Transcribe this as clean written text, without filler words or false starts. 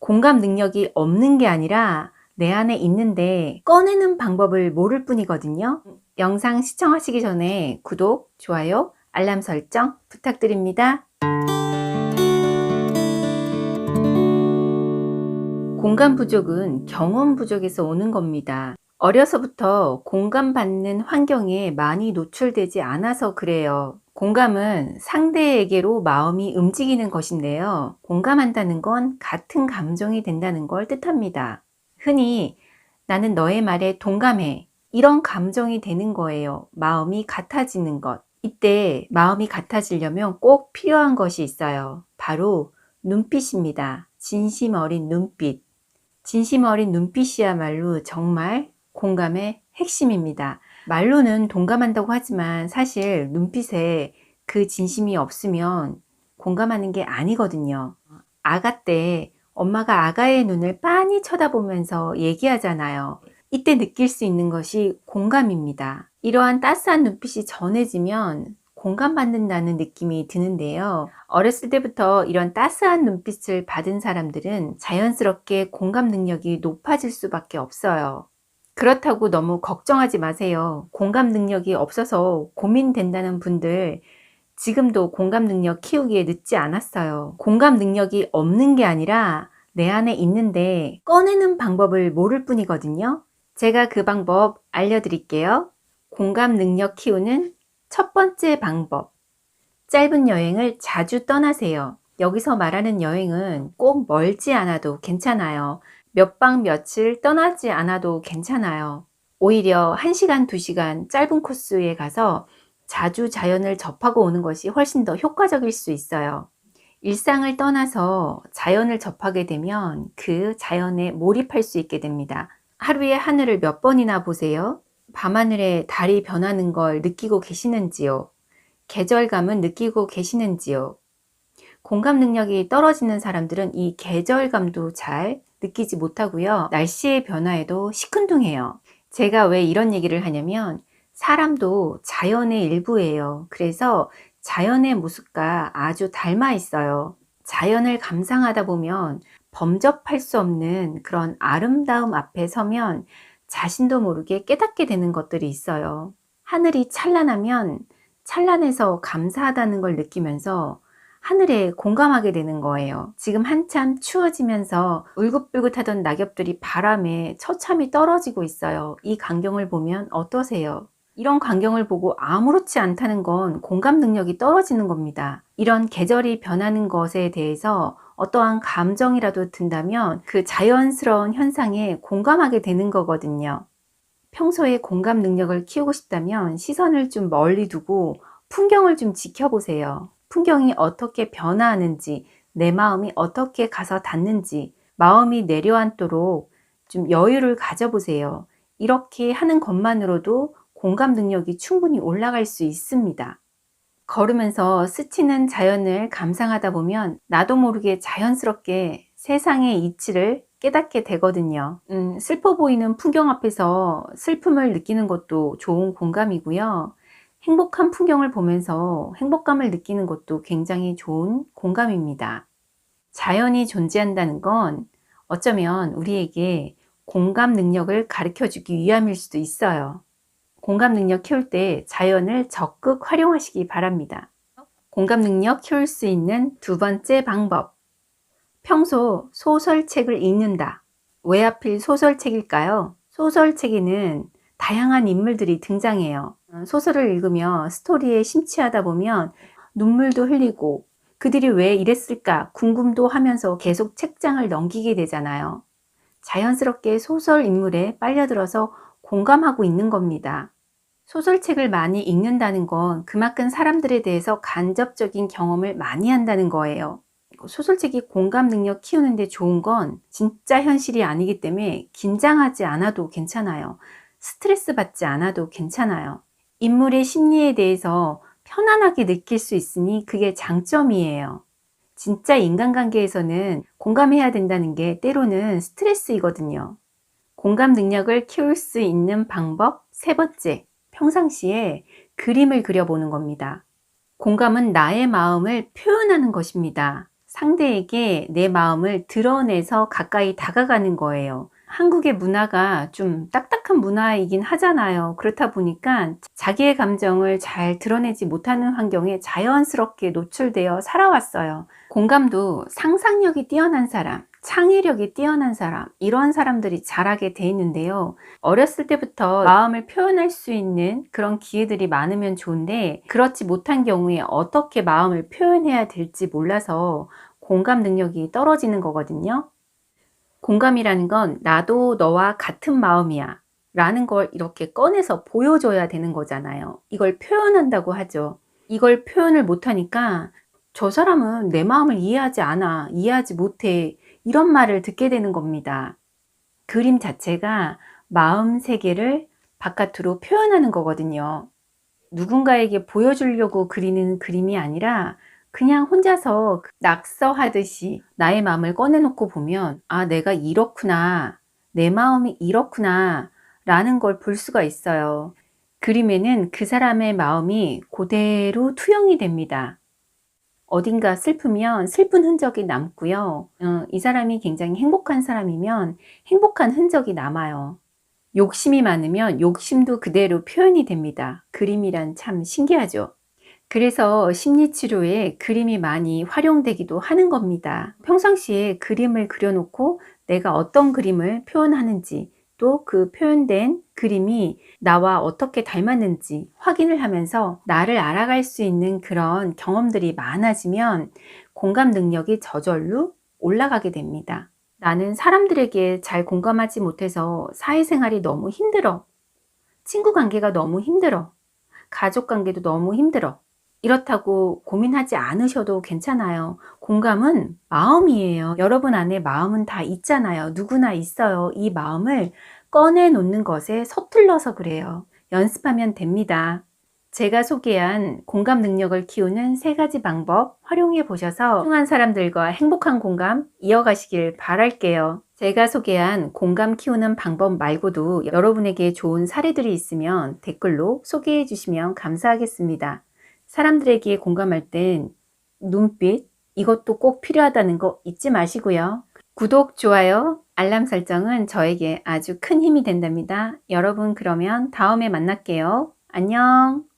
공감 능력이 없는 게 아니라 내 안에 있는데 꺼내는 방법을 모를 뿐이거든요. 영상 시청하시기 전에 구독, 좋아요, 알람 설정 부탁드립니다. 공감 부족은 경험 부족에서 오는 겁니다. 어려서부터 공감받는 환경에 많이 노출되지 않아서 그래요. 공감은 상대에게로 마음이 움직이는 것인데요. 공감한다는 건 같은 감정이 된다는 걸 뜻합니다. 흔히 나는 너의 말에 동감해. 이런 감정이 되는 거예요. 마음이 같아지는 것. 이때 마음이 같아지려면 꼭 필요한 것이 있어요. 바로 눈빛입니다. 진심 어린 눈빛. 진심 어린 눈빛이야말로 정말 공감의 핵심입니다. 말로는 동감한다고 하지만 사실 눈빛에 그 진심이 없으면 공감하는 게 아니거든요. 아가 때 엄마가 아가의 눈을 빤히 쳐다보면서 얘기하잖아요. 이때 느낄 수 있는 것이 공감입니다. 이러한 따스한 눈빛이 전해지면 공감받는다는 느낌이 드는데요. 어렸을 때부터 이런 따스한 눈빛을 받은 사람들은 자연스럽게 공감 능력이 높아질 수밖에 없어요. 그렇다고 너무 걱정하지 마세요. 공감 능력이 없어서 고민된다는 분들, 지금도 공감 능력 키우기에 늦지 않았어요. 공감 능력이 없는 게 아니라 내 안에 있는데 꺼내는 방법을 모를 뿐이거든요. 제가 그 방법 알려드릴게요. 공감 능력 키우는 첫 번째 방법. 짧은 여행을 자주 떠나세요. 여기서 말하는 여행은 꼭 멀지 않아도 괜찮아요. 몇 박 며칠 떠나지 않아도 괜찮아요. 오히려 1시간, 2시간 짧은 코스에 가서 자주 자연을 접하고 오는 것이 훨씬 더 효과적일 수 있어요. 일상을 떠나서 자연을 접하게 되면 그 자연에 몰입할 수 있게 됩니다. 하루에 하늘을 몇 번이나 보세요? 밤하늘에 달이 변하는 걸 느끼고 계시는지요? 계절감은 느끼고 계시는지요? 공감 능력이 떨어지는 사람들은 이 계절감도 잘 느끼지 못하고요. 날씨의 변화에도 시큰둥해요. 제가 왜 이런 얘기를 하냐면 사람도 자연의 일부예요. 그래서 자연의 모습과 아주 닮아 있어요. 자연을 감상하다 보면 범접할 수 없는 그런 아름다움 앞에 서면 자신도 모르게 깨닫게 되는 것들이 있어요. 하늘이 찬란하면 찬란해서 감사하다는 걸 느끼면서 하늘에 공감하게 되는 거예요. 지금 한참 추워지면서 울긋불긋하던 낙엽들이 바람에 처참히 떨어지고 있어요. 이 광경을 보면 어떠세요? 이런 광경을 보고 아무렇지 않다는 건 공감 능력이 떨어지는 겁니다. 이런 계절이 변하는 것에 대해서 어떠한 감정이라도 든다면 그 자연스러운 현상에 공감하게 되는 거거든요. 평소에 공감 능력을 키우고 싶다면 시선을 좀 멀리 두고 풍경을 좀 지켜보세요. 풍경이 어떻게 변화하는지, 내 마음이 어떻게 가서 닿는지, 마음이 내려앉도록 좀 여유를 가져보세요. 이렇게 하는 것만으로도 공감 능력이 충분히 올라갈 수 있습니다. 걸으면서 스치는 자연을 감상하다 보면 나도 모르게 자연스럽게 세상의 이치를 깨닫게 되거든요. 슬퍼 보이는 풍경 앞에서 슬픔을 느끼는 것도 좋은 공감이고요. 행복한 풍경을 보면서 행복감을 느끼는 것도 굉장히 좋은 공감입니다. 자연이 존재한다는 건 어쩌면 우리에게 공감 능력을 가르쳐 주기 위함일 수도 있어요. 공감 능력 키울 때 자연을 적극 활용하시기 바랍니다. 공감 능력 키울 수 있는 두 번째 방법. 평소 소설책을 읽는다. 왜 하필 소설책일까요? 소설책에는 다양한 인물들이 등장해요. 소설을 읽으며 스토리에 심취하다 보면 눈물도 흘리고 그들이 왜 이랬을까 궁금도 하면서 계속 책장을 넘기게 되잖아요. 자연스럽게 소설 인물에 빨려들어서 공감하고 있는 겁니다. 소설책을 많이 읽는다는 건 그만큼 사람들에 대해서 간접적인 경험을 많이 한다는 거예요. 소설책이 공감 능력 키우는데 좋은 건 진짜 현실이 아니기 때문에 긴장하지 않아도 괜찮아요. 스트레스 받지 않아도 괜찮아요. 인물의 심리에 대해서 편안하게 느낄 수 있으니 그게 장점이에요. 진짜 인간관계에서는 공감해야 된다는 게 때로는 스트레스이거든요. 공감 능력을 키울 수 있는 방법 세 번째, 평상시에 그림을 그려보는 겁니다. 공감은 나의 마음을 표현하는 것입니다. 상대에게 내 마음을 드러내서 가까이 다가가는 거예요. 한국의 문화가 좀 딱딱한 문화이긴 하잖아요. 그렇다 보니까 자기의 감정을 잘 드러내지 못하는 환경에 자연스럽게 노출되어 살아왔어요. 공감도 상상력이 뛰어난 사람, 창의력이 뛰어난 사람, 이런 사람들이 잘하게 돼 있는데요. 어렸을 때부터 마음을 표현할 수 있는 그런 기회들이 많으면 좋은데, 그렇지 못한 경우에 어떻게 마음을 표현해야 될지 몰라서 공감 능력이 떨어지는 거거든요. 공감이라는 건 나도 너와 같은 마음이야 라는 걸 이렇게 꺼내서 보여줘야 되는 거잖아요. 이걸 표현한다고 하죠. 이걸 표현을 못하니까 저 사람은 내 마음을 이해하지 않아, 이해하지 못해, 이런 말을 듣게 되는 겁니다. 그림 자체가 마음 세계를 바깥으로 표현하는 거거든요. 누군가에게 보여주려고 그리는 그림이 아니라 그냥 혼자서 낙서하듯이 나의 마음을 꺼내놓고 보면, 아, 내가 이렇구나, 내 마음이 이렇구나 라는 걸 볼 수가 있어요. 그림에는 그 사람의 마음이 그대로 투영이 됩니다. 어딘가 슬프면 슬픈 흔적이 남고요. 이 사람이 굉장히 행복한 사람이면 행복한 흔적이 남아요. 욕심이 많으면 욕심도 그대로 표현이 됩니다. 그림이란 참 신기하죠. 그래서 심리치료에 그림이 많이 활용되기도 하는 겁니다. 평상시에 그림을 그려놓고 내가 어떤 그림을 표현하는지, 또 그 표현된 그림이 나와 어떻게 닮았는지 확인을 하면서 나를 알아갈 수 있는 그런 경험들이 많아지면 공감 능력이 저절로 올라가게 됩니다. 나는 사람들에게 잘 공감하지 못해서 사회생활이 너무 힘들어. 친구 관계가 너무 힘들어. 가족 관계도 너무 힘들어. 이렇다고 고민하지 않으셔도 괜찮아요. 공감은 마음이에요. 여러분 안에 마음은 다 있잖아요. 누구나 있어요. 이 마음을 꺼내놓는 것에 서툴러서 그래요. 연습하면 됩니다. 제가 소개한 공감 능력을 키우는 3가지 방법 활용해 보셔서 소중한 사람들과 행복한 공감 이어가시길 바랄게요. 제가 소개한 공감 키우는 방법 말고도 여러분에게 좋은 사례들이 있으면 댓글로 소개해 주시면 감사하겠습니다. 사람들에게 공감할 땐 눈빛, 이것도 꼭 필요하다는 거 잊지 마시고요. 구독, 좋아요, 알람 설정은 저에게 아주 큰 힘이 된답니다. 여러분, 그러면 다음에 만날게요. 안녕.